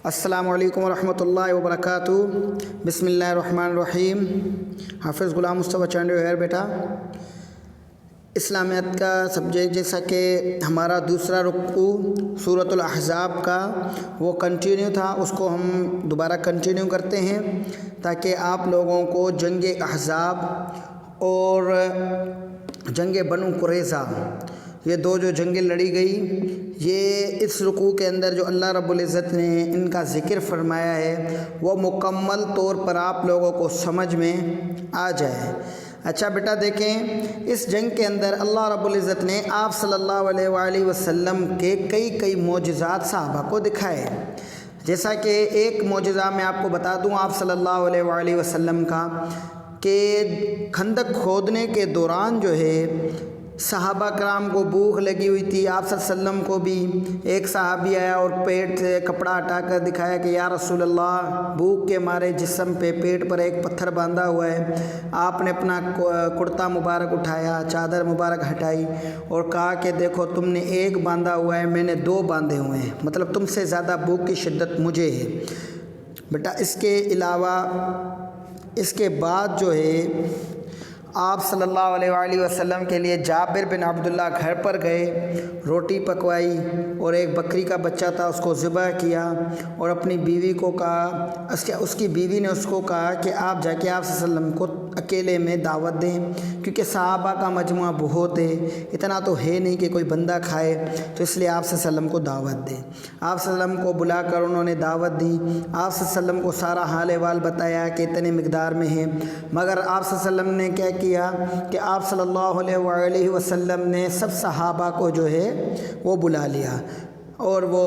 السلام علیکم ورحمۃ اللہ وبرکاتہ۔ بسم اللہ الرحمن الرحیم۔ حافظ غلام مصطفیٰ چانڈیو ہے بیٹا۔ اسلامیات کا سبجیکٹ جیسا کہ ہمارا دوسرا رکوع سورۃ الاحزاب کا وہ کنٹینیو تھا، اس کو ہم دوبارہ کنٹینیو کرتے ہیں تاکہ آپ لوگوں کو جنگ احزاب اور جنگ بنو قریظہ یہ دو جو جنگیں لڑی گئی، یہ اس رکوع کے اندر جو اللہ رب العزت نے ان کا ذکر فرمایا ہے وہ مکمل طور پر آپ لوگوں کو سمجھ میں آ جائے۔ اچھا بیٹا دیکھیں، اس جنگ کے اندر اللہ رب العزت نے آپ صلی اللہ علیہ وآلہ وسلم کے کئی معجزات صحابہ کو دکھائے۔ جیسا کہ ایک معجزہ میں آپ کو بتا دوں آپ صلی اللہ علیہ وآلہ وسلم کا، کہ خندق کھودنے کے دوران جو ہے صحابہ کرام کو بھوک لگی ہوئی تھی، آپ صلی اللہ علیہ وسلم کو بھی ایک صحابی آیا اور پیٹ سے کپڑا ہٹا کر دکھایا کہ یا رسول اللہ، بھوک کے مارے جسم پہ پیٹ پر ایک پتھر باندھا ہوا ہے۔ آپ نے اپنا کرتا مبارک اٹھایا، چادر مبارک ہٹائی اور کہا کہ دیکھو تم نے ایک باندھا ہوا ہے، میں نے دو باندھے ہوئے ہیں، مطلب تم سے زیادہ بھوک کی شدت مجھے ہے۔ بیٹا اس کے علاوہ اس کے بعد جو ہے آپ صلی اللہ علیہ وآلہ وسلم کے لیے جابر بن عبداللہ گھر پر گئے، روٹی پکوائی اور ایک بکری کا بچہ تھا اس کو ذبح کیا اور اپنی بیوی کو کہا، اس کی بیوی نے اس کو کہا کہ آپ جا کے آپ صلی اللہ علیہ وسلم کو اکیلے میں دعوت دیں، کیونکہ صحابہ کا مجموعہ بہت ہے، اتنا تو ہے نہیں کہ کوئی بندہ کھائے، تو اس لیے آپ صلی اللہ علیہ وسلم کو دعوت دیں۔ آپ صلی اللہ علیہ وسلم کو بلا کر انہوں نے دعوت دی، آپ صلی اللہ علیہ وسلم کو سارا حال احوال بتایا کہ اتنے مقدار میں ہے، مگر آپ صلی اللہ علیہ وسلم نے کیا کیا کہ آپ صلی اللہ علیہ وآلہ وسلم نے سب صحابہ کو جو ہے وہ بلا لیا، اور وہ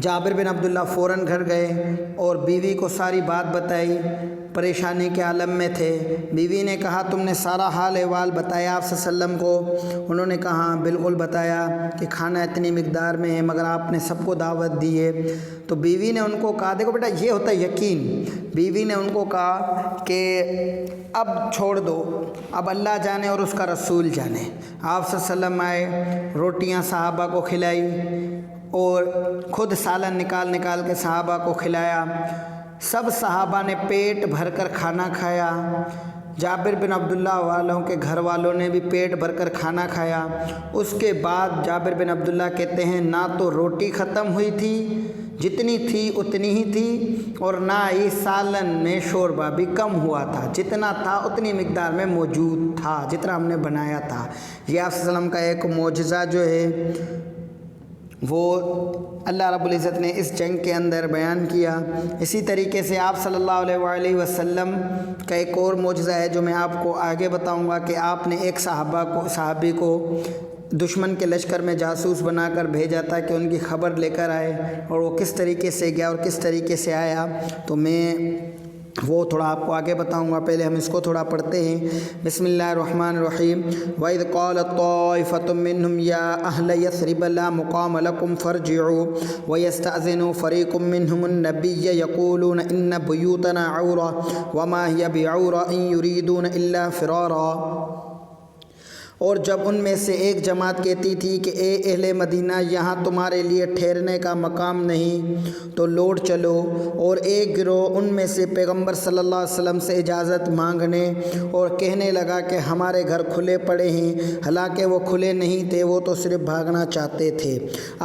جابر بن عبداللہ فوراً گھر گئے اور بیوی کو ساری بات بتائی، پریشانی کے عالم میں تھے۔ بیوی نے کہا تم نے سارا حال احوال بتایا آپ صلی اللہ علیہ وسلم کو؟ انہوں نے کہا بالکل بتایا کہ کھانا اتنی مقدار میں ہے مگر آپ نے سب کو دعوت دی ہے۔ تو بیوی نے ان کو کہا، دیکھو بیٹا یہ ہوتا ہے یقین، بیوی نے ان کو کہا کہ اب چھوڑ دو، اب اللہ جانے اور اس کا رسول جانے۔ آپ صلی اللہ علیہ وسلم آئے، روٹیاں صحابہ کو کھلائی اور خود سالن نکال کے صحابہ کو کھلایا۔ سب صحابہ نے پیٹ بھر کر کھانا کھایا، جابر بن عبداللہ والوں کے گھر والوں نے بھی پیٹ بھر کر کھانا کھایا۔ اس کے بعد جابر بن عبداللہ کہتے ہیں نہ تو روٹی ختم ہوئی تھی، جتنی تھی اتنی ہی تھی، اور نہ ہی سالن میں شوربہ بھی کم ہوا تھا، جتنا تھا اتنی مقدار میں موجود تھا جتنا ہم نے بنایا تھا۔ یہ آپ صلی اللہ علیہ وسلم کا ایک معجزہ جو ہے وہ اللہ رب العزت نے اس جنگ کے اندر بیان کیا۔ اسی طریقے سے آپ صلی اللہ علیہ وآلہ وسلم کا ایک اور معجزہ ہے جو میں آپ کو آگے بتاؤں گا، کہ آپ نے ایک صحابی کو دشمن کے لشکر میں جاسوس بنا کر بھیجا تھا کہ ان کی خبر لے کر آئے، اور وہ کس طریقے سے گیا اور کس طریقے سے آیا، تو میں وہ تھوڑا آپ کو آگے بتاؤں گا۔ پہلے ہم اس کو تھوڑا پڑھتے ہیں۔ بسم اللہ الرحمن الرحیم۔ وَإِذْ قَالَتْ طَائِفَةٌ مِّنْهُمْ يَا أَهْلَ يَثْرِبَ لَا مُقَامَ لَكُمْ فَارْجِعُوا وَيَسْتَأْذِنُ فَرِيقٌ مِّنْهُمُ النَّبِيَّ يَقُولُونَ إِنَّ بُيُوتَنَا عَوْرَةٌ وَمَا هِيَ بِعَوْرَةٍ إِن يُرِيدُونَ إِلَّا فِرَارًا۔ اور جب ان میں سے ایک جماعت کہتی تھی کہ اے اہل مدینہ، یہاں تمہارے لیے ٹھہرنے کا مقام نہیں، تو لوٹ چلو، اور ایک گروہ ان میں سے پیغمبر صلی اللہ علیہ وسلم سے اجازت مانگنے اور کہنے لگا کہ ہمارے گھر کھلے پڑے ہیں، حالانکہ وہ کھلے نہیں تھے، وہ تو صرف بھاگنا چاہتے تھے۔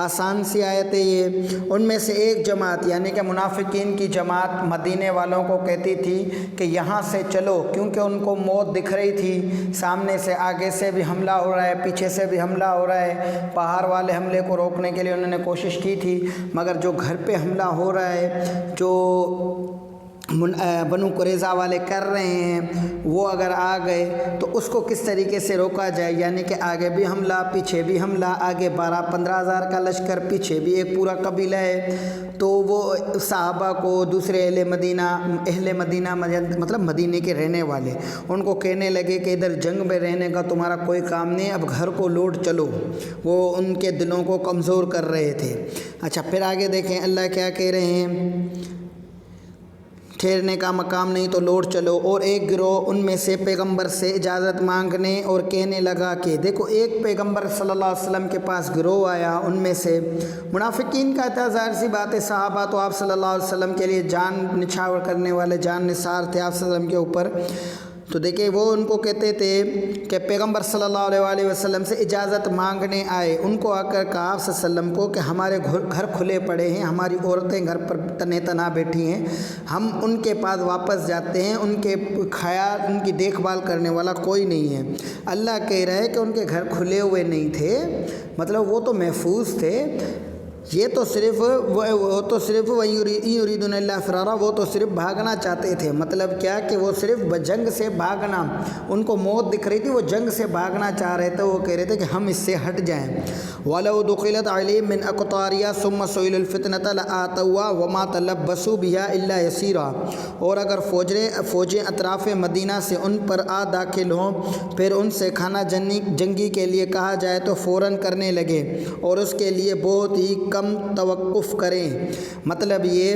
آسان سی آیت ہے یہ۔ ان میں سے ایک جماعت یعنی کہ منافقین کی جماعت مدینے والوں کو کہتی تھی کہ یہاں سے چلو، کیونکہ ان کو موت دکھ رہی تھی، سامنے سے آگے سے بھی حملہ ہو رہا ہے، پیچھے سے بھی حملہ ہو رہا ہے۔ پہاڑ والے حملے کو روکنے کے لیے انہوں نے کوشش کی تھی، مگر جو گھر پہ حملہ ہو رہا ہے، جو بنو قریظہ والے کر رہے ہیں، وہ اگر آ گئے تو اس کو کس طریقے سے روکا جائے، یعنی کہ آگے بھی حملہ پیچھے بھی حملہ، آگے 12-15 ہزار کا لشکر، پیچھے بھی ایک پورا قبیلہ ہے۔ تو وہ صحابہ کو دوسرے اہل مدینہ مطلب مدینے کے رہنے والے ان کو کہنے لگے کہ ادھر جنگ میں رہنے کا تمہارا کوئی کام نہیں، اب گھر کو لوٹ چلو۔ وہ ان کے دلوں کو کمزور کر رہے تھے۔ اچھا پھر آگے دیکھیں اللہ کیا کہہ رہے ہیں ٹھہرنے کا مقام نہیں تو لوٹ چلو۔ اور ایک گروہ ان میں سے پیغمبر سے اجازت مانگنے اور کہنے لگا کہ دیکھو، ایک پیغمبر صلی اللہ علیہ وسلم کے پاس گروہ آیا، ان میں سے منافقین کا تھا، ظاہر سی بات ہے، صحابہ تو آپ صلی اللہ علیہ وسلم کے لیے جان نچھاور کرنے والے، جان نثار تھے آپ صلی اللہ علیہ وسلم کے اوپر۔ تو دیکھیں وہ ان کو کہتے تھے کہ پیغمبر صلی اللہ علیہ وسلم سے اجازت مانگنے آئے، ان کو آ کر کہا آپ صلی اللہ علیہ وسلم کو کہ ہمارے گھر کھلے پڑے ہیں، ہماری عورتیں گھر پر تنے تنا بیٹھی ہیں، ہم ان کے پاس واپس جاتے ہیں، ان کے خیال، ان کی دیکھ بھال کرنے والا کوئی نہیں ہے۔ اللہ کہہ رہا ہے کہ ان کے گھر کھلے ہوئے نہیں تھے، مطلب وہ تو محفوظ تھے، یہ تو صرف یریدون الا فرارا، وہ تو صرف بھاگنا چاہتے تھے۔ مطلب کیا کہ وہ صرف جنگ سے بھاگنا، ان کو موت دکھ رہی تھی، وہ جنگ سے بھاگنا چاہ رہے تھے، وہ کہہ رہے تھے کہ ہم اس سے ہٹ جائیں۔ وَلَوْ دُخِلَتْ عَلَيْهِم مِّنْ أَقْطَارِهَا ثُمَّ سُئِلُوا الْفِتْنَةَ لَآتَوْهَا وَمَا تَلَبَّثُوا بِهَا إِلَّا يَسِيرًا، اور اگر فوجیں اطراف مدینہ سے ان پر داخل ہوں، پھر ان سے خانہ جنگی کے لیے کہا جائے تو فوراً کرنے لگے، اور اس کے لیے بہت ہی کم توقف کریں۔ مطلب یہ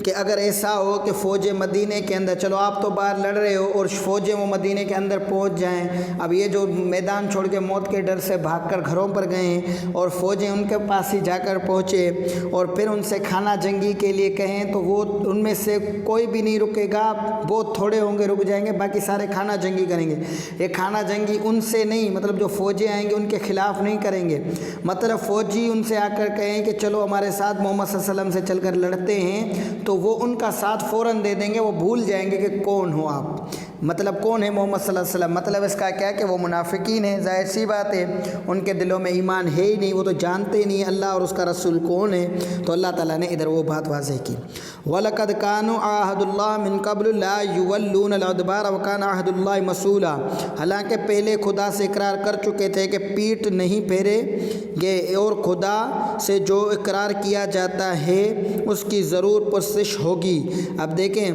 کہ اگر ایسا ہو کہ فوجیں مدینے کے اندر، چلو آپ تو باہر لڑ رہے ہو اور فوجیں وہ مدینے کے اندر پہنچ جائیں، اب یہ جو میدان چھوڑ کے موت کے ڈر سے بھاگ کر گھروں پر گئے ہیں اور فوجیں ان کے پاس ہی جا کر پہنچے اور پھر ان سے خانہ جنگی کے لیے کہیں، تو وہ ان میں سے کوئی بھی نہیں رکے گا، بہت تھوڑے ہوں گے رک جائیں گے، باقی سارے خانہ جنگی کریں گے۔ یہ خانہ جنگی ان سے نہیں، مطلب جو فوجیں آئیں گے ان کے خلاف نہیں کریں گے، مطلب فوجی ان سے آ کر کہیں کہ چلو ہمارے ساتھ محمد صلی اللہ علیہ وسلم سے چل کر لڑتے ہیں، تو وہ ان کا ساتھ فوراً دے دیں گے، وہ بھول جائیں گے کہ کون ہو آپ، مطلب کون ہے محمد صلی اللہ علیہ وسلم۔ مطلب اس کا کیا کہ وہ منافقین ہیں، ظاہر سی بات ہے، ان کے دلوں میں ایمان ہے ہی نہیں، وہ تو جانتے ہی نہیں اللہ اور اس کا رسول کون ہے، تو اللہ تعالیٰ نے ادھر وہ بات واضح کی۔ وَلَقَدْ كَانُوا عَاهَدُ اللَّهِ مِن قَبْلُ لَا يُوَلُّونَ الْأَدْبَارَ وَكَانَ عَهْدُ اللَّهِ مَسْئُولًا، حالانکہ پہلے خدا سے اقرار کر چکے تھے کہ پیٹ نہیں پھیرے گے، اور خدا سے جو اقرار کیا جاتا ہے اس کی ضرور پرسش ہوگی۔ اب دیکھیں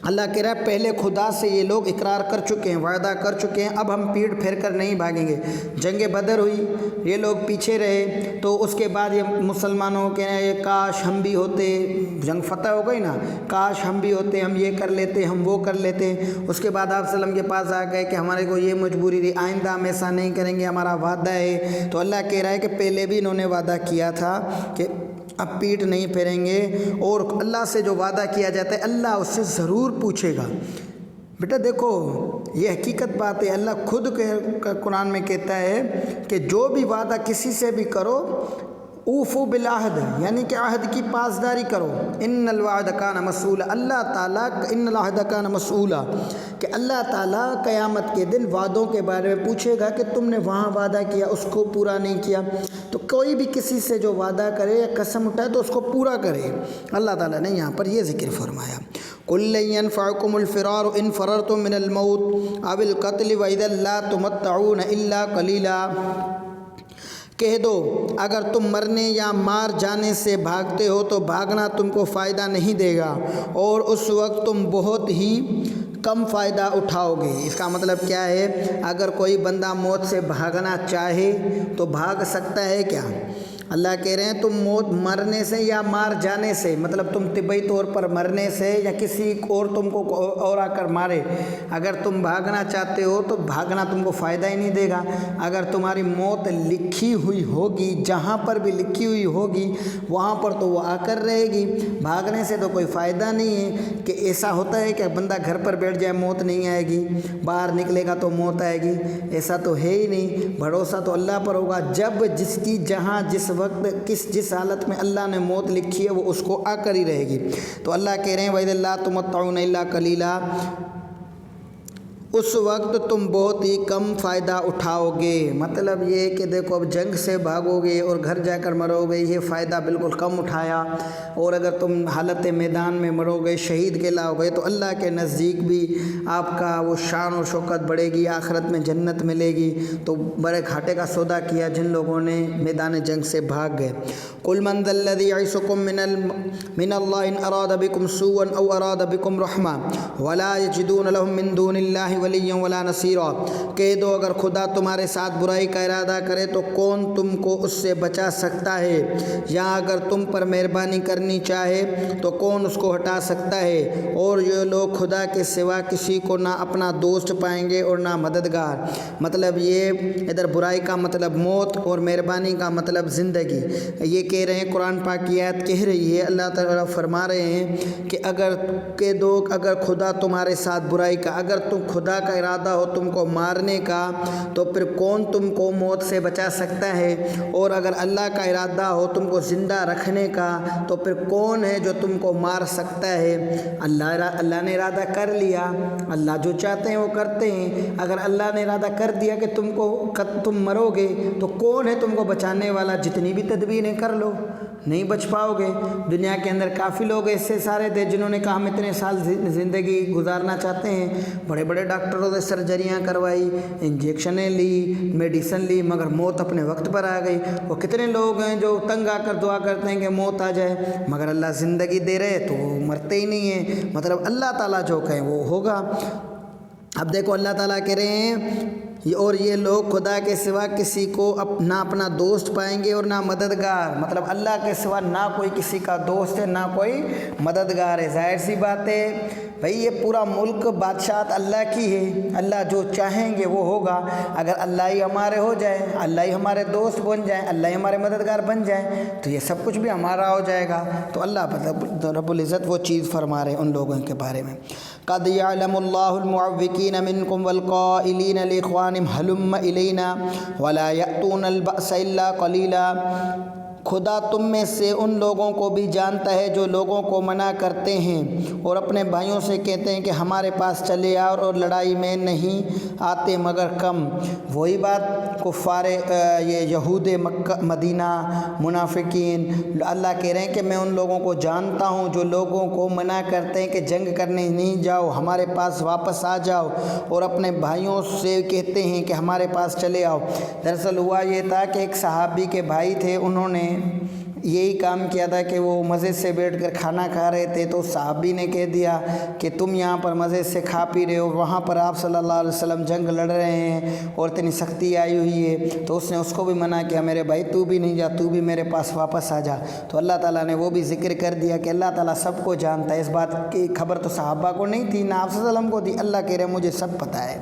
اللہ کہہ رہا ہے پہلے خدا سے یہ لوگ اقرار کر چکے ہیں، وعدہ کر چکے ہیں، اب ہم پیٹ پھیر کر نہیں بھاگیں گے۔ جنگ بدر ہوئی، یہ لوگ پیچھے رہے، تو اس کے بعد یہ مسلمانوں کے کاش ہم بھی ہوتے، جنگ فتح ہو گئی نا، کاش ہم بھی ہوتے، ہم یہ کر لیتے، ہم وہ کر لیتے۔ اس کے بعد آپ صلی اللہ علیہ وسلم کے پاس آ گئے کہ ہمارے کو یہ مجبوری تھی، آئندہ ہم ایسا نہیں کریں گے، ہمارا وعدہ ہے۔ تو اللہ کہہ رہا ہے کہ پہلے بھی انہوں نے وعدہ کیا تھا کہ اب پیٹ نہیں پھیریں گے، اور اللہ سے جو وعدہ کیا جاتا ہے اللہ اس سے ضرور پوچھے گا۔ بیٹا دیکھو یہ حقیقت بات ہے، اللہ خود قرآن میں کہتا ہے کہ جو بھی وعدہ کسی سے بھی کرو، اوفو بالعہد، یعنی کہ عہد کی پاسداری کرو۔ ان الوعد کان مسئولا، اللہ تعالیٰ ان العہد کان مسئولا، کہ اللہ تعالیٰ قیامت کے دن وعدوں کے بارے میں پوچھے گا کہ تم نے وہاں وعدہ کیا اس کو پورا نہیں کیا۔ تو کوئی بھی کسی سے جو وعدہ کرے یا قسم اٹھائے تو اس کو پورا کرے۔ اللہ تعالیٰ نے یہاں پر یہ ذکر فرمایا، قُل لَن يَنفَعَكُمُ الْفِرَارُ إِن فَرَرْتُم مِّنَ الْمَوْتِ أَوِ الْقَتْلِ وَإِذًا لَّا تُمَتَّعُونَ إِلَّا قَلِيلًا، کہہ دو اگر تم مرنے یا مار جانے سے بھاگتے ہو تو بھاگنا تم کو فائدہ نہیں دے گا، اور اس وقت تم بہت ہی کم فائدہ اٹھاؤ گے۔ اس کا مطلب کیا ہے، اگر کوئی بندہ موت سے بھاگنا چاہے تو بھاگ سکتا ہے کیا؟ اللہ کہہ رہے ہیں تم موت مرنے سے یا مار جانے سے، مطلب تم طبعی طور پر مرنے سے یا کسی اور تم کو اور آ کر مارے، اگر تم بھاگنا چاہتے ہو تو بھاگنا تم کو فائدہ ہی نہیں دے گا۔ اگر تمہاری موت لکھی ہوئی ہوگی، جہاں پر بھی لکھی ہوئی ہوگی وہاں پر تو وہ آ کر رہے گی، بھاگنے سے تو کوئی فائدہ نہیں ہے۔ کہ ایسا ہوتا ہے کہ بندہ گھر پر بیٹھ جائے موت نہیں آئے گی، باہر نکلے گا تو موت آئے گی، ایسا تو ہے ہی نہیں۔ بھروسہ تو اللہ پر ہوگا، جب جس کی جہاں جس وقت جس حالت میں اللہ نے موت لکھی ہے وہ اس کو آ کر ہی رہے گی۔ تو اللہ کہہ رہے ہیں وَإِذًا لَّا تُمَتَّعُونَ إِلَّا قَلِيلًا، اس وقت تم بہت ہی کم فائدہ اٹھاؤ گے۔ مطلب یہ کہ دیکھو اب جنگ سے بھاگو گے اور گھر جا کر مرو گے، یہ فائدہ بالکل کم اٹھایا، اور اگر تم حالت میدان میں مرو گے، شہید کے لاؤ گے، تو اللہ کے نزدیک بھی آپ کا وہ شان و شوکت بڑھے گی، آخرت میں جنت ملے گی۔ تو بڑے گھاٹے کا سودا کیا جن لوگوں نے میدان جنگ سے بھاگ گئے۔ قُلْ مَنْ ذَا الَّذِي يَعِصُكُم مِّنَ اللَّهِ إِنْ أَرَادَ بِكُمْ سُوءًا أَوْ أَرَادَ بِكُمْ رَحْمَةً وَلَا يَجِدُونَ لَهُم مِّن دُونِ اللَّهِ ولیًّا ولا نصیرا، کہہ دو اگر خدا تمہارے ساتھ برائی کا ارادہ کرے تو کون تم کو اس سے بچا سکتا ہے، یا اگر تم پر مہربانی کرنی چاہے تو کون اس کو ہٹا سکتا ہے۔ اور یہ لوگ خدا کے سوا کسی کو نہ اپنا دوست پائیں گے اور نہ مددگار۔ مطلب یہ ادھر برائی کا مطلب موت اور مہربانی کا مطلب زندگی۔ یہ کہہ رہے ہیں، قرآن پاک کی آیت کہہ رہی ہے، اللہ تعالیٰ فرما رہے ہیں کہ اگر خدا تمہارے ساتھ برائی کا، اگر خدا کا ارادہ ہو تم کو مارنے کا تو پھر کون تم کو موت سے بچا سکتا ہے، اور اگر اللہ کا ارادہ ہو تم کو زندہ رکھنے کا تو پھر کون ہے جو تم کو مار سکتا ہے۔ اللہ نے ارادہ کر لیا، اللہ جو چاہتے ہیں وہ کرتے ہیں۔ اگر اللہ نے ارادہ کر دیا کہ تم مرو گے تو کون ہے تم کو بچانے والا؟ جتنی بھی تدبیریں کر لو نہیں بچ پاؤ گے۔ دنیا کے اندر کافی لوگ ایسے سارے تھے جنہوں نے کہا ہم اتنے سال زندگی گزارنا چاہتے ہیں، بڑے بڑے ڈاکٹروں سے سرجریاں کروائی، انجیکشنیں لی، میڈیسن لی، مگر موت اپنے وقت پر آ گئی۔ وہ کتنے لوگ ہیں جو تنگ آ کر دعا کرتے ہیں کہ موت آ جائے، مگر اللہ زندگی دے رہے تو وہ مرتے ہی نہیں ہیں۔ مطلب اللہ تعالیٰ جو کہیں وہ ہوگا۔ اب دیکھو اللہ تعالیٰ کہہ رہے ہیں، اور یہ لوگ خدا کے سوا کسی کو نہ اپنا دوست پائیں گے اور نہ مددگار۔ مطلب اللہ کے سوا نہ کوئی کسی کا دوست ہے نہ کوئی مددگار ہے۔ ظاہر سی بات ہے بھئی، یہ پورا ملک بادشاہت اللہ کی ہے، اللہ جو چاہیں گے وہ ہوگا۔ اگر اللہ ہی ہمارے ہو جائے، اللہ ہی ہمارے دوست بن جائیں، اللہ ہی ہمارے مددگار بن جائیں تو یہ سب کچھ بھی ہمارا ہو جائے گا۔ تو اللہ رب العزت وہ چیز فرما رہے ہیں ان لوگوں کے بارے میں۔ قد يعلم الله المعوقين منكم والقائلين لإخوانهم هلم إلينا ولا يأتون البأس إلا قليلا۔ خدا تم میں سے ان لوگوں کو بھی جانتا ہے جو لوگوں کو منع کرتے ہیں اور اپنے بھائیوں سے کہتے ہیں کہ ہمارے پاس چلے آؤ، اور لڑائی میں نہیں آتے مگر کم۔ وہی بات کفار یہ یہود مکہ مدینہ منافقین، اللہ کہہ رہے ہیں کہ میں ان لوگوں کو جانتا ہوں جو لوگوں کو منع کرتے ہیں کہ جنگ کرنے نہیں جاؤ، ہمارے پاس واپس آ جاؤ، اور اپنے بھائیوں سے کہتے ہیں کہ ہمارے پاس چلے آؤ۔ دراصل ہوا یہ تھا کہ ایک صحابی کے بھائی تھے، انہوں نے یہی کام کیا تھا کہ وہ مزے سے بیٹھ کر کھانا کھا رہے تھے، تو صحابی نے کہہ دیا کہ تم یہاں پر مزے سے کھا پی رہے ہو، وہاں پر آپ صلی اللہ علیہ وسلم جنگ لڑ رہے ہیں اور اتنی سختی آئی ہوئی ہے۔ تو اس نے اس کو بھی منع کیا، میرے بھائی تو بھی نہیں جا، تو بھی میرے پاس واپس آ جا۔ تو اللہ تعالیٰ نے وہ بھی ذکر کر دیا کہ اللہ تعالیٰ سب کو جانتا ہے۔ اس بات کی خبر تو صحابہ کو نہیں تھی، نہ آپ صلی اللہ علیہ وسلم کو تھی۔ اللہ کہہ رہے مجھے سب پتہ ہے،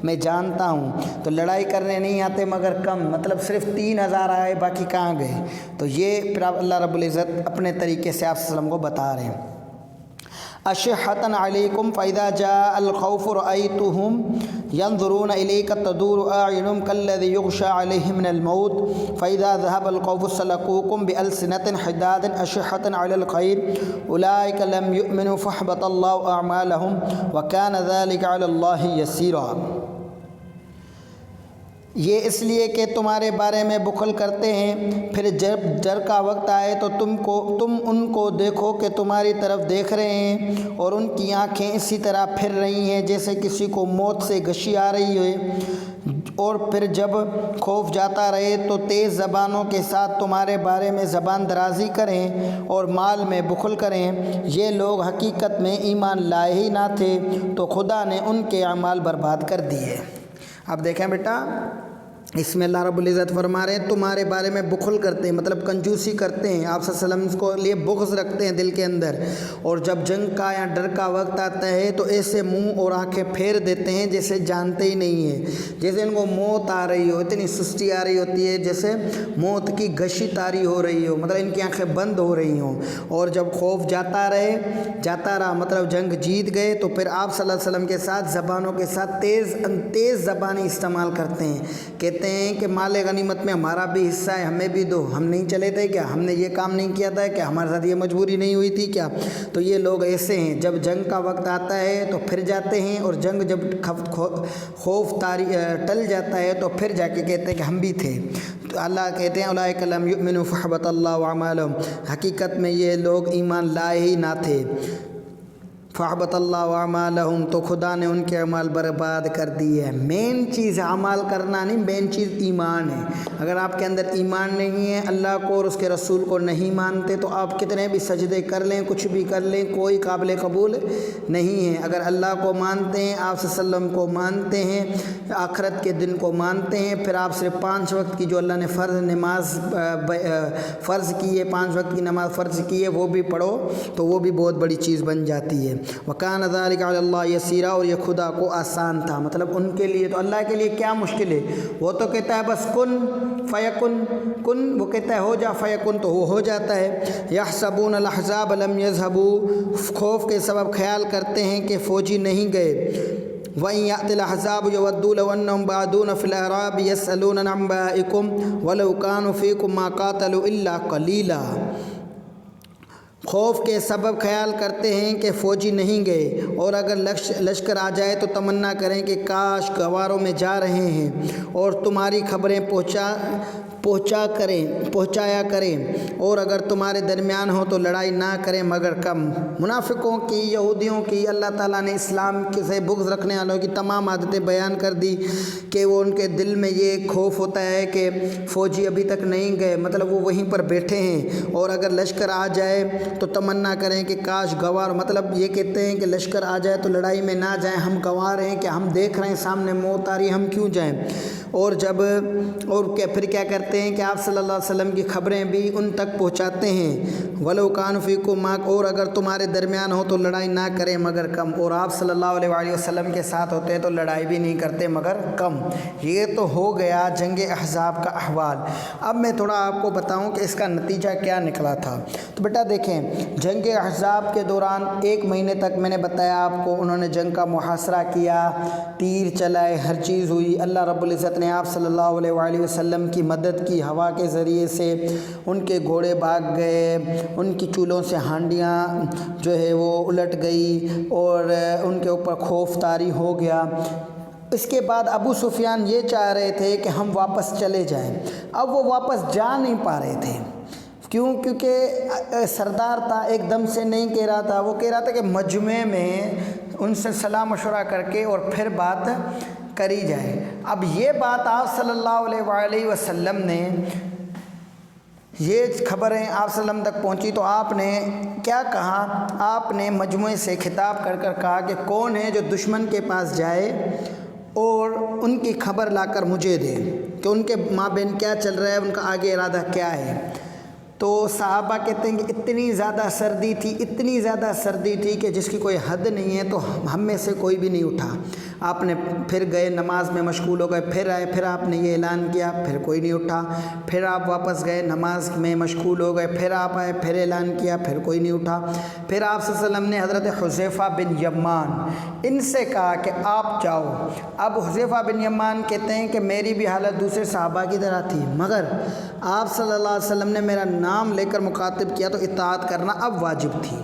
میں جانتا ہوں۔ تو لڑائی کرنے نہیں آتے مگر کم، مطلب صرف 3000 آئے، باقی کہاں گئے؟ تو یہ پھر اللہ رب العزت اپنے طریقے سے آپ صلی اللہ علیہ وسلم کو بتا رہے ہیں۔ اشحۃ علیکم فاذا جاء الخوف رأیتهم ينظرون الیک تدور اعینهم كالذی یغشى علیہ من الموت فاذا ذهب الخوف سلقوکم بألسنة حداد اشحۃ علی الخیر اولئک لم یؤمنوا فاحبط اللہ اعمالهم وکان ذلک علی اللہ یسیرا۔ یہ اس لیے کہ تمہارے بارے میں بخل کرتے ہیں، پھر جب ڈر کا وقت آئے تو تم ان کو دیکھو کہ تمہاری طرف دیکھ رہے ہیں، اور ان کی آنکھیں اسی طرح پھر رہی ہیں جیسے کسی کو موت سے غشی آ رہی ہے، اور پھر جب خوف جاتا رہے تو تیز زبانوں کے ساتھ تمہارے بارے میں زبان درازی کریں اور مال میں بخل کریں۔ یہ لوگ حقیقت میں ایمان لائے ہی نہ تھے تو خدا نے ان کے اعمال برباد کر دیے۔ اب دیکھیں بیٹا، اس میں اللہ رب العزت فرما رہے ہیں تمہارے بارے میں بخل کرتے ہیں، مطلب کنجوسی کرتے ہیں، آپ صلی اللہ علیہ وسلم کو لیے بغض رکھتے ہیں دل کے اندر، اور جب جنگ کا یا ڈر کا وقت آتا ہے تو ایسے منہ اور آنکھیں پھیر دیتے ہیں جیسے جانتے ہی نہیں ہیں، جیسے ان کو موت آ رہی ہو، اتنی سستی آ رہی ہوتی ہے جیسے موت کی غشی طاری ہو رہی ہو، مطلب ان کی آنکھیں بند ہو رہی ہوں۔ اور جب خوف جاتا رہا مطلب جنگ جیت گئے تو پھر آپ صلی اللہ علیہ وسلم کے ساتھ زبانوں کے ساتھ تیز زبانی استعمال کرتے ہیں، کہتے ہیں کہ مال غنیمت میں ہمارا بھی حصہ ہے، ہمیں بھی دو، ہم نہیں چلے تھے کیا؟ ہم نے یہ کام نہیں کیا تھا کیا؟ ہمارے ساتھ یہ مجبوری نہیں ہوئی تھی کیا؟ تو یہ لوگ ایسے ہیں، جب جنگ کا وقت آتا ہے تو پھر جاتے ہیں، اور جنگ جب خوف ٹل جاتا ہے تو پھر جا کے کہتے ہیں کہ ہم بھی تھے۔ تو اللہ کہتے ہیں اولئک لم یؤمنوا فاحبط اللہ اعمالهم، حقیقت میں یہ لوگ ایمان لائے ہی نہ تھے۔ فَأَحْبَطَ اللَّهُ أَعْمَالَهُمْ، تو خدا نے ان کے اعمال برباد کر دیے ہیں۔ مین چیز اعمال کرنا نہیں، مین چیز ایمان ہے۔ اگر آپ کے اندر ایمان نہیں ہے، اللہ کو اور اس کے رسول کو نہیں مانتے، تو آپ کتنے بھی سجدے کر لیں، کچھ بھی کر لیں، کوئی قابل قبول نہیں ہے۔ اگر اللہ کو مانتے ہیں، آپ صلی اللہ علیہ وسلم کو مانتے ہیں، آخرت کے دن کو مانتے ہیں، پھر آپ صرف 5 وقت کی جو اللہ نے نماز فرض کی ہے، 5 وقت کی نماز فرض کی ہے، وہ بھی پڑھو تو وہ بھی بہت بڑی چیز بن جاتی ہے۔ وَكَانَ ذَلِكَ عَلَى اللَّهِ يَسِيرًا، اور یہ خدا کو آسان تھا۔ مطلب ان کے لیے، تو اللہ کے لیے کیا مشکل ہے؟ وہ تو کہتا ہے بس کن فیکن، کن، وہ کہتا ہے ہو جا، فیکن تو وہ ہو جاتا ہے۔ یحسبون الاحزاب لم یذهبوا، خوف کے سبب خیال کرتے ہیں کہ فوجی نہیں گئے۔ وَإِن يَأْتِ الْأَحْزَابُ يَوَدُّوا لَوْ أَنَّهُمْ بَعْدُونَ فِي الْأَعْرَابِ يَسْأَلُونَ عَنْ أَنْبَائِكُمْ وَلَوْ كَانُوا فِيكُمْ مَا قَاتَلُوا إِلَّا قَلِيلًا۔ خوف کے سبب خیال کرتے ہیں کہ فوجی نہیں گئے، اور اگر لشکر آ جائے تو تمنا کریں کہ کاش گواروں میں جا رہے ہیں، اور تمہاری خبریں پہنچایا کریں، اور اگر تمہارے درمیان ہو تو لڑائی نہ کریں مگر کم۔ منافقوں کی، یہودیوں کی اللہ تعالیٰ نے اسلام سے بغض رکھنے والوں کی تمام عادتیں بیان کر دی کہ وہ ان کے دل میں یہ خوف ہوتا ہے کہ فوجی ابھی تک نہیں گئے، مطلب وہ وہیں پر بیٹھے ہیں، اور اگر لشکر آ جائے تو تمنا کریں کہ کاش گوار، مطلب یہ کہتے ہیں کہ لشکر آ جائے تو لڑائی میں نہ جائیں، ہم گنوار ہیں کہ ہم دیکھ رہے ہیں سامنے موت آ رہی ہے، ہم کیوں جائیں۔ اور پھر کیا کرتے ہیں کہ آپ صلی اللہ علیہ وسلم کی خبریں بھی ان تک پہنچاتے ہیں۔ وَلَوْ كَانُوا فِيكُمْ مَا، اور اگر تمہارے درمیان ہو تو لڑائی نہ کریں مگر کم، اور آپ صلی اللہ علیہ وآلہ وسلم کے ساتھ ہوتے ہیں تو لڑائی بھی نہیں کرتے مگر کم۔ یہ تو ہو گیا جنگ احزاب کا احوال۔ اب میں تھوڑا آپ کو بتاؤں کہ اس کا نتیجہ کیا نکلا تھا۔ تو بیٹا دیکھیں، جنگ احزاب کے دوران 1 مہینے تک میں نے بتایا آپ کو، انہوں نے جنگ کا محاصرہ کیا، تیر چلائے، ہر چیز ہوئی۔ اللہ رب العزت نے آپ صلی اللہ علیہ وآلہ وسلم کی مدد کی، ہوا کے ذریعے سے ان کے گھوڑے بھاگ گئے، ان کی چولہوں سے ہانڈیاں جو ہے وہ الٹ گئی، اور ان کے اوپر خوف طاری ہو گیا۔ اس کے بعد ابو سفیان یہ چاہ رہے تھے کہ ہم واپس چلے جائیں، اب وہ واپس جا نہیں پا رہے تھے۔ کیونکہ سردار تھا، ایک دم سے نہیں کہہ رہا تھا، وہ کہہ رہا تھا کہ مجمع میں ان سے صلاح مشورہ کر کے اور پھر بات کری جائے۔ اب یہ بات آپ صلی اللہ علیہ وآلہ وسلم نے، یہ خبریں آپ صلی اللہ علیہ وسلم تک پہنچی تو آپ نے کیا کہا؟ آپ نے مجموعے سے خطاب کر کہا کہ کون ہے جو دشمن کے پاس جائے اور ان کی خبر لا کر مجھے دے کہ ان کے مابین کیا چل رہا ہے، ان کا آگے ارادہ کیا ہے۔ تو صحابہ کہتے ہیں کہ اتنی زیادہ سردی تھی کہ جس کی کوئی حد نہیں ہے، تو ہم میں سے کوئی بھی نہیں اٹھا۔ آپ نے پھر گئے، نماز میں مشغول ہو گئے، پھر آئے، پھر آپ نے یہ اعلان کیا، پھر کوئی نہیں اٹھا۔ پھر آپ واپس گئے، نماز میں مشغول ہو گئے، پھر آپ آئے، پھر اعلان کیا، پھر کوئی نہیں اٹھا۔ پھر آپ صلی اللہ علیہ وسلم نے حضرت حذیفہ بن یمان ان سے کہا کہ آپ جاؤ۔ اب حذیفہ بن یمان کہتے ہیں کہ میری بھی حالت دوسرے صحابہ کی طرح تھی، مگر آپ صلی اللہ علیہ وسلم نے میرا نام لے کر مخاطب کیا تو اطاعت کرنا اب واجب تھی۔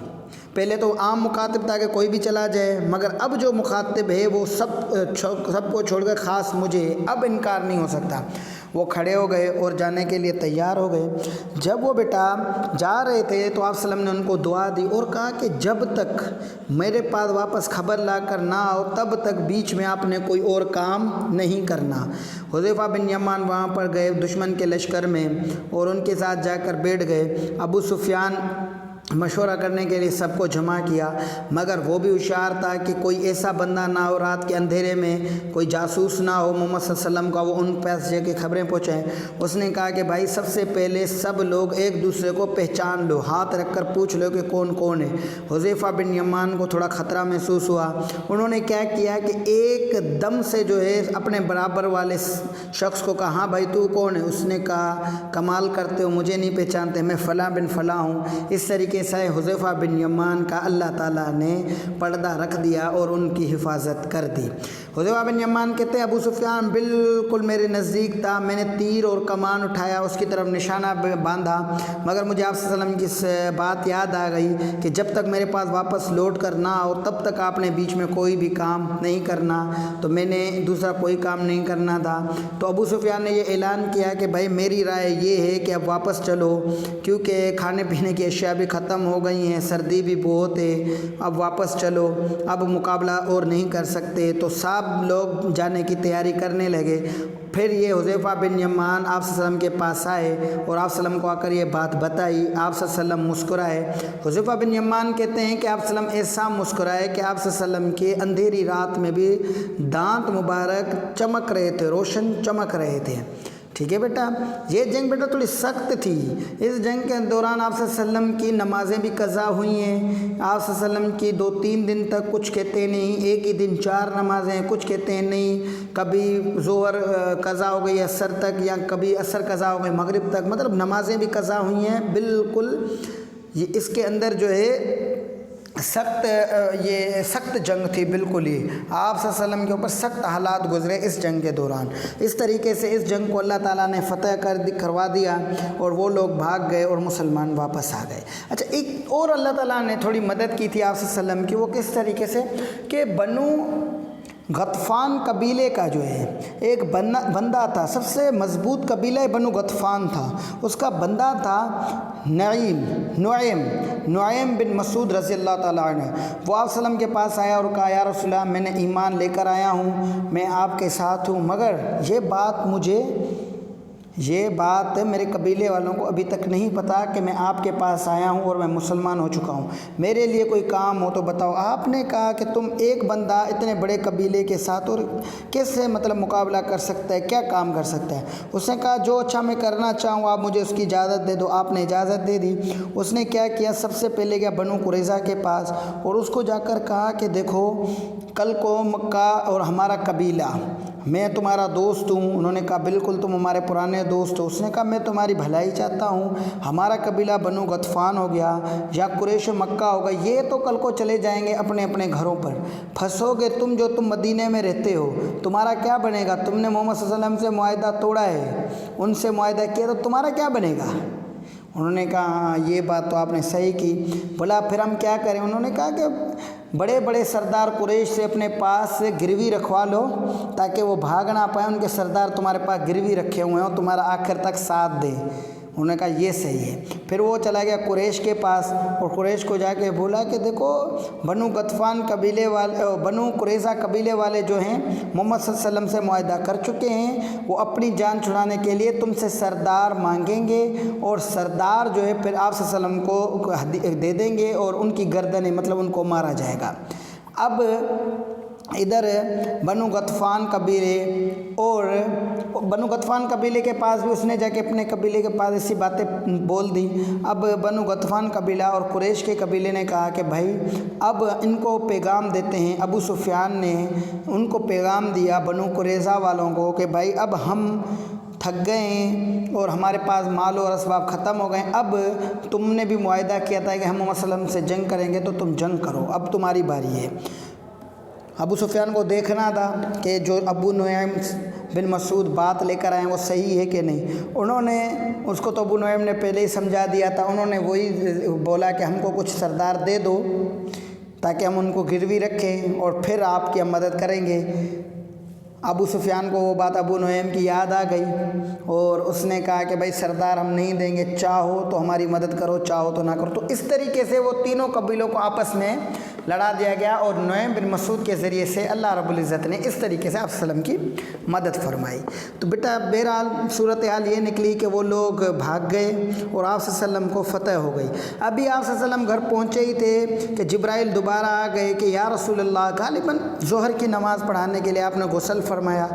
پہلے تو عام مخاطب تھا کہ کوئی بھی چلا جائے، مگر اب جو مخاطب ہے وہ سب کو چھوڑ کر خاص مجھے، اب انکار نہیں ہو سکتا۔ وہ کھڑے ہو گئے اور جانے کے لیے تیار ہو گئے۔ جب وہ بیٹا جا رہے تھے تو آپ صلی اللہ علیہ وسلم نے ان کو دعا دی اور کہا کہ جب تک میرے پاس واپس خبر لا کر نہ آؤ تب تک بیچ میں آپ نے کوئی اور کام نہیں کرنا۔ حذیفہ بن یمان وہاں پر گئے دشمن کے لشکر میں اور ان کے ساتھ جا کر بیٹھ گئے۔ ابو سفیان مشورہ کرنے کے لیے سب کو جمع کیا، مگر وہ بھی ہوشیار تھا کہ کوئی ایسا بندہ نہ ہو رات کے اندھیرے میں، کوئی جاسوس نہ ہو محمد صلی اللہ علیہ وسلم کا، وہ ان پاس جا کے خبریں پہنچائیں۔ اس نے کہا کہ بھائی سب سے پہلے سب لوگ ایک دوسرے کو پہچان لو، ہاتھ رکھ کر پوچھ لو کہ کون کون ہے۔ حذیفہ بن یمان کو تھوڑا خطرہ محسوس ہوا، انہوں نے کیا کیا کہ ایک دم سے جو ہے اپنے برابر والے شخص کو کہا ہاں بھائی تو کون ہے؟ اس نے کہا کمال کرتے ہو، مجھے نہیں پہچانتے، میں فلاں بن فلاں ہوں۔ اس طریقے سے حذیفہ بن یمان کا اللہ تعالیٰ نے پردہ رکھ دیا اور ان کی حفاظت کر دی۔ حذیفہ بن یمان کہتے ہیں ابو سفیان بالکل میرے نزدیک تھا، میں نے تیر اور کمان اٹھایا، اس کی طرف نشانہ باندھا، مگر مجھے آپ صلی اللہ علیہ وسلم کی بات یاد آ گئی کہ جب تک میرے پاس واپس لوٹ کر نہ آؤ تب تک آپ نے بیچ میں کوئی بھی کام نہیں کرنا، تو میں نے دوسرا کوئی کام نہیں کرنا تھا۔ تو ابو سفیان نے یہ اعلان کیا کہ بھائی میری رائے یہ ہے کہ اب واپس چلو، کیونکہ کھانے پینے کی اشیاء بھی ختم ختم ہو گئی ہیں، سردی بھی بہت ہے، اب واپس چلو، اب مقابلہ اور نہیں کر سکتے، تو سب لوگ جانے کی تیاری کرنے لگے۔ پھر یہ حذیفہ بن یمان آپ صلی اللہ علیہ وسلم کے پاس آئے اور آپ صلی اللہ علیہ وسلم کو آ کر یہ بات بتائی۔ آپ صلی اللہ علیہ وسلم مسکرائے۔ حذیفہ بن یمان کہتے ہیں کہ آپ صلی اللہ علیہ وسلم ایسا مسکرائے کہ آپ صلی اللہ علیہ وسلم کے اندھیری رات میں بھی دانت مبارک چمک رہے تھے، روشن چمک رہے تھے۔ ٹھیک ہے بیٹا، یہ جنگ بیٹا تھوڑی سخت تھی۔ اس جنگ کے دوران آپ صلی اللہ علیہ وسلم کی نمازیں بھی قضا ہوئی ہیں۔ آپ صلی اللہ علیہ وسلم کی 2-3 دن تک کچھ کہتے نہیں، ایک ہی دن 4 نمازیں، کچھ کہتے ہیں نہیں، کبھی ظہر قضا ہو گئی عصر تک، یا کبھی عصر قضا ہو گئی مغرب تک، مطلب نمازیں بھی قضا ہوئی ہیں بالکل۔ یہ اس کے اندر جو ہے سخت جنگ تھی بالکل ہی۔ آپ صلی اللہ علیہ وسلم کے اوپر سخت حالات گزرے اس جنگ کے دوران۔ اس طریقے سے اس جنگ کو اللہ تعالیٰ نے فتح کروا دیا اور وہ لوگ بھاگ گئے اور مسلمان واپس آ گئے۔ اچھا، ایک اور اللہ تعالیٰ نے تھوڑی مدد کی تھی آپ صلی اللہ علیہ وسلم کی، وہ کس طریقے سے کہ بنو غطفان قبیلے کا جو ہے ایک بندہ تھا، سب سے مضبوط قبیلہ بنو غطفان تھا، اس کا بندہ تھا نعیم بن مسعود رضی اللہ تعالیٰ عنہ۔ وہ آپ صلی اللہ علیہ وسلم کے پاس آیا اور کہا یا رسول اللہ میں نے ایمان لے کر آیا ہوں، میں آپ کے ساتھ ہوں، مگر یہ بات میرے قبیلے والوں کو ابھی تک نہیں پتا کہ میں آپ کے پاس آیا ہوں اور میں مسلمان ہو چکا ہوں، میرے لیے کوئی کام ہو تو بتاؤ۔ آپ نے کہا کہ تم ایک بندہ اتنے بڑے قبیلے کے ساتھ اور کیسے مقابلہ کر سکتا ہے، کیا کام کر سکتا ہے؟ اس نے کہا جو اچھا میں کرنا چاہوں آپ مجھے اس کی اجازت دے دو۔ آپ نے اجازت دے دی۔ اس نے کیا کیا، سب سے پہلے گیا بنو قریظہ کے پاس اور اس کو جا کر کہا کہ دیکھو کل کو مکہ اور ہمارا قبیلہ، میں تمہارا دوست ہوں۔ انہوں نے کہا بالکل تم ہمارے پرانے دوست ہو۔ اس نے کہا میں تمہاری بھلائی چاہتا ہوں، ہمارا قبیلہ بنو غطفان ہو گیا یا قریش مکہ ہوگا، یہ تو کل کو چلے جائیں گے اپنے اپنے گھروں پر، پھنسو گے تم جو تم مدینے میں رہتے ہو، تمہارا کیا بنے گا؟ تم نے محمد صلی اللہ علیہ وسلم سے معاہدہ توڑا ہے، ان سے معاہدہ کیا، تو تمہارا کیا بنے گا؟ انہوں نے کہا ہاں یہ بات تو آپ نے صحیح کی۔ بولا پھر ہم کیا کریں؟ انہوں نے کہا کہ بڑے بڑے سردار قریش سے اپنے پاس سے گروی رکھوا لو تاکہ وہ بھاگ نہ پائیں، ان کے سردار تمہارے پاس گروی رکھے ہوئے ہیں اور تمہارا آخر تک ساتھ دیں۔ انہوں نے کہا یہ صحیح ہے۔ پھر وہ چلا گیا قریش کے پاس اور قریش کو جا کے بولا کہ دیکھو بنو غطفان قبیلے والے، بنو قریظہ قبیلے والے جو ہیں محمد صلی اللہ علیہ وسلم سے معاہدہ کر چکے ہیں، وہ اپنی جان چھڑانے کے لیے تم سے سردار مانگیں گے اور سردار جو ہے پھر آپ صلی اللہ علیہ وسلم کو دے دیں گے اور ان کی گردنیں ان کو مارا جائے گا۔ اب ادھر بنو غطفان قبیلے کے پاس بھی اس نے جا کے اپنے قبیلے کے پاس ایسی باتیں بول دی۔ اب بنو غطفان قبیلہ اور قریش کے قبیلے نے کہا کہ بھائی اب ان کو پیغام دیتے ہیں۔ ابو سفیان نے ان کو پیغام دیا بنو قریظہ والوں کو کہ بھائی اب ہم تھک گئے ہیں اور ہمارے پاس مال اور اسباب ختم ہو گئے، اب تم نے بھی معاہدہ کیا تھا کہ ہم محمد صلی اللہ علیہ وسلم سے جنگ کریں گے تو تم جنگ کرو، اب تمہاری باری ہے۔ ابو سفیان کو دیکھنا تھا کہ جو ابو نعیم بن مسعود بات لے کر آئے ہیں وہ صحیح ہے کہ نہیں۔ انہوں نے اس کو تو ابو نعیم نے پہلے ہی سمجھا دیا تھا، انہوں نے وہی بولا کہ ہم کو کچھ سردار دے دو تاکہ ہم ان کو گروی رکھیں اور پھر آپ کی ہم مدد کریں گے۔ ابو سفیان کو وہ بات ابو نعیم کی یاد آ گئی اور اس نے کہا کہ بھائی سردار ہم نہیں دیں گے، چاہو تو ہماری مدد کرو، چاہو تو نہ کرو۔ تو اس طریقے سے وہ تینوں قبیلوں کو آپس میں لڑا دیا گیا اور نعیم بن مسعود کے ذریعے سے اللہ رب العزت نے اس طریقے سے آپ صلی اللہ علیہ وسلم کی مدد فرمائی۔ تو بیٹا بہرحال صورتحال یہ نکلی کہ وہ لوگ بھاگ گئے اور آپ صلی اللہ علیہ وسلم کو فتح ہو گئی۔ ابھی آپ صلی اللہ علیہ وسلم گھر پہنچے ہی تھے کہ جبرائیل دوبارہ آ گئے کہ یا رسول اللہ، غالباً ظہر کی نماز پڑھانے کے لیے آپ نے غسل فرمایا،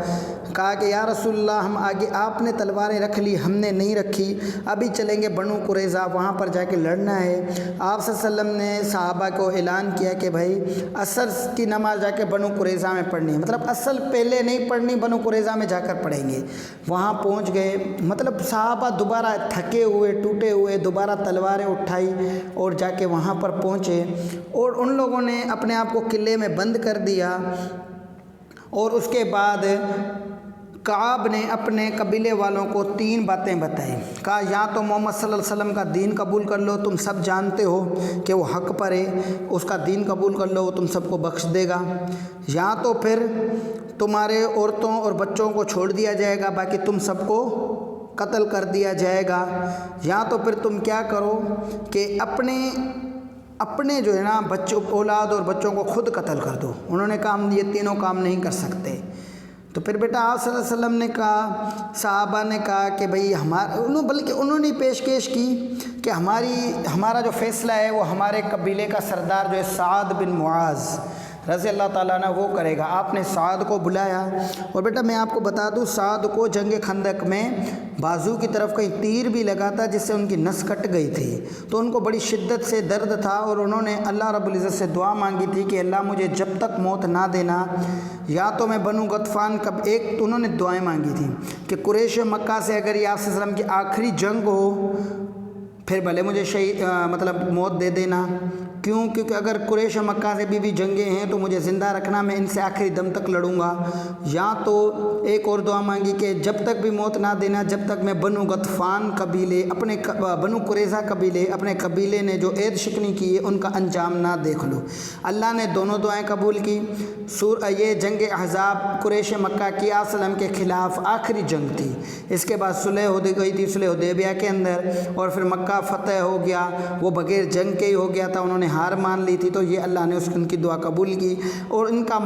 کہا کہ یا رسول اللہ ہم آگے، آپ نے تلواریں رکھ لی، ہم نے نہیں رکھی، ابھی چلیں گے بنو قریظہ، وہاں پر جا کے لڑنا ہے۔ آپ صلی اللہ علیہ وسلم نے صحابہ کو اعلان کیا کہ بھائی عصر کی نماز جا کے بنو قریظہ میں پڑھنی ہے، مطلب اصل پہلے نہیں پڑھنی، بنو قریظہ میں جا کر پڑھیں گے۔ وہاں پہنچ گئے، مطلب صحابہ دوبارہ تھکے ہوئے ٹوٹے ہوئے دوبارہ تلواریں اٹھائی اور جا کے وہاں پر پہنچے اور ان لوگوں نے اپنے آپ کو قلعے میں بند کر دیا۔ اور اس کے بعد کعب نے اپنے قبیلے والوں کو 3 باتیں بتائیں، کہا یا تو محمد صلی اللہ علیہ وسلم کا دین قبول کر لو، تم سب جانتے ہو کہ وہ حق پر ہے، اس کا دین قبول کر لو وہ تم سب کو بخش دے گا، یا تو پھر تمہارے عورتوں اور بچوں کو چھوڑ دیا جائے گا، باقی تم سب کو قتل کر دیا جائے گا، یا تو پھر تم کیا کرو کہ اپنے جو ہے نا بچوں اولاد اور بچوں کو خود قتل کر دو۔ انہوں نے کہا ہم یہ تینوں کام نہیں کر سکتے۔ تو پھر بیٹا آپ صلی اللہ علیہ وسلم نے کہا، صحابہ نے کہا کہ بھئی بلکہ انہوں نے پیشکش کی کہ ہمارا جو فیصلہ ہے وہ ہمارے قبیلے کا سردار جو ہے سعد بن معاذ رضی اللہ تعالیٰ عنہ وہ کرے گا۔ آپ نے سعد کو بلایا، اور بیٹا میں آپ کو بتا دوں سعد کو جنگ خندق میں بازو کی طرف کہیں تیر بھی لگا تھا جس سے ان کی نس کٹ گئی تھی، تو ان کو بڑی شدت سے درد تھا، اور انہوں نے اللہ رب العزت سے دعا مانگی تھی کہ اللہ مجھے جب تک موت نہ دینا، یا تو میں بنو غطفان انہوں نے دعائیں مانگی تھی کہ قریش مکہ سے اگر یہ آپ صلی اللہ علیہ وسلم کی آخری جنگ ہو پھر بھلے مجھے موت دے دینا، کیونکہ اگر قریش مکہ سے بھی جنگیں ہیں تو مجھے زندہ رکھنا، میں ان سے آخری دم تک لڑوں گا۔ یا تو ایک اور دعا مانگی کہ جب تک بھی موت نہ دینا جب تک میں بنو غطفان قبیلے بنو قریظہ قبیلے اپنے قبیلے نے جو عید شکنی کی ہے ان کا انجام نہ دیکھ لوں۔ اللہ نے دونوں دعائیں قبول کی۔ یہ جنگ احزاب قریش مکہ کی آپ صلی اللہ علیہ وسلم کے خلاف آخری جنگ تھی، اس کے بعد صلح ہو گئی تھی صلح حدیبیہ کے اندر، اور پھر مکہ فتح ہو گیا، وہ بغیر جنگ کے ہی ہو گیا تھا، انہوں نے ہار مان لی تھی، تو یہ اللہ نے ان کی دعا قبول کی، اور ان کا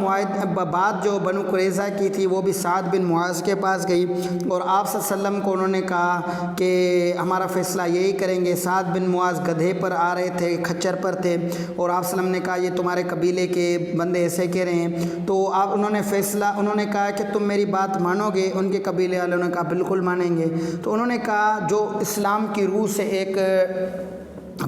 بات جو بنو قریظہ کی تھی وہ بھی سعد بن معاذ کے پاس گئی، اور آپ صلی اللہ علیہ وسلم کو انہوں نے کہا کہ ہمارا فیصلہ یہی کریں گے۔ سعد بن معاذ گدھے پر آ رہے تھے، کھچر پر تھے، اور آپ صلی اللہ علیہ وسلم نے کہا یہ تمہارے قبیلے کے بندے ایسے کہہ رہے ہیں، تو انہوں نے کہا کہ تم میری بات مانو گے؟ ان کے قبیلے والوں نے کہا بالکل مانیں گے۔ تو انہوں نے کہا جو اسلام کی روح سے ایک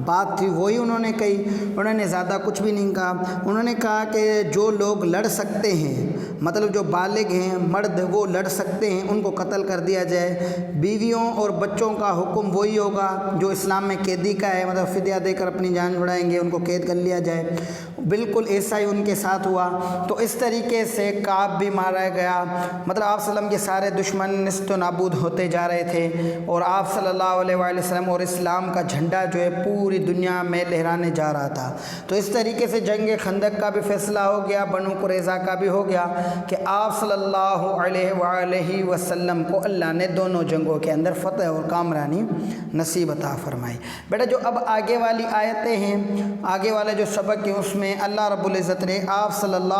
بات تھی وہی انہوں نے کہی، انہوں نے زیادہ کچھ بھی نہیں کہا۔ انہوں نے کہا کہ جو لوگ لڑ سکتے ہیں، مطلب جو بالغ ہیں مرد وہ لڑ سکتے ہیں، ان کو قتل کر دیا جائے، بیویوں اور بچوں کا حکم وہی ہوگا جو اسلام میں قیدی کا ہے، مطلب فدیہ دے کر اپنی جان چھڑائیں گے، ان کو قید کر لیا جائے۔ بالکل ایسا ہی ان کے ساتھ ہوا۔ تو اس طریقے سے کعب بھی مارا گیا، مطلب آپ صلی اللہ علیہ وسلم کے سارے دشمن نیست و نابود ہوتے جا رہے تھے، اور آپ صلی اللہ علیہ وآلہ وسلم اور اسلام کا جھنڈا جو ہے پوری دنیا میں لہرانے جا رہا تھا۔ تو اس طریقے سے جنگ خندق کا بھی فیصلہ ہو گیا، بنو قریظہ کا بھی ہو گیا کہ آپ صلی اللہ علیہ وآلہ وسلم کو اللہ نے دونوں جنگوں کے اندر فتح اور کامرانی نصیب عطا فرمائی۔ بیٹا جو اب آگے والی آیتیں ہیں، آگے والے جو سبق ہیں، اس میں اللہ رب العزت نے آپ صلی اللہ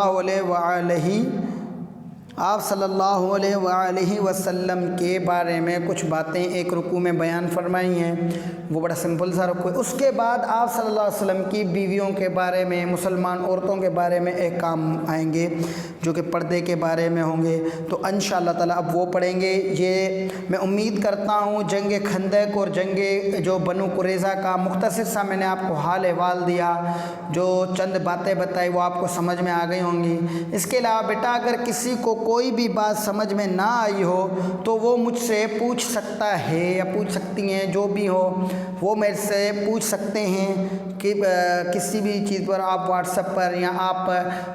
علیہ وآلہ وسلم کے بارے میں کچھ باتیں ایک رکوع میں بیان فرمائی ہیں، وہ بڑا سمپل سا رکوع ہے۔ اس کے بعد آپ صلی اللہ علیہ وسلم کی بیویوں کے بارے میں، مسلمان عورتوں کے بارے میں احکام آئیں گے جو کہ پردے کے بارے میں ہوں گے، تو انشاءاللہ تعالیٰ اب وہ پڑھیں گے۔ یہ میں امید کرتا ہوں جنگ خندق اور جنگ جو بنو قریظہ کا مختصر سا میں نے آپ کو حال احوال دیا، جو چند باتیں بتائی وہ آپ کو سمجھ میں آ گئی ہوں گی۔ اس کے علاوہ بیٹا اگر کسی کو کوئی بھی بات سمجھ میں نہ آئی ہو تو وہ مجھ سے پوچھ سکتا ہے یا پوچھ سکتی ہیں، جو بھی ہو وہ میرے سے پوچھ سکتے ہیں کہ کسی بھی چیز پر آپ واٹس ایپ پر یا آپ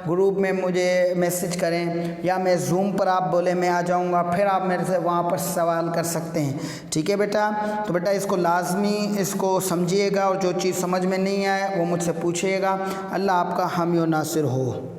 گروپ میں مجھے میسج کریں، یا میں زوم پر آپ بولے میں آ جاؤں گا، پھر آپ میرے سے وہاں پر سوال کر سکتے ہیں، ٹھیک ہے بیٹا؟ تو بیٹا اس کو لازمی اس کو سمجھیے گا، اور جو چیز سمجھ میں نہیں آئے وہ مجھ سے پوچھیے گا۔ اللہ آپ کا حامی و ناصر ہو۔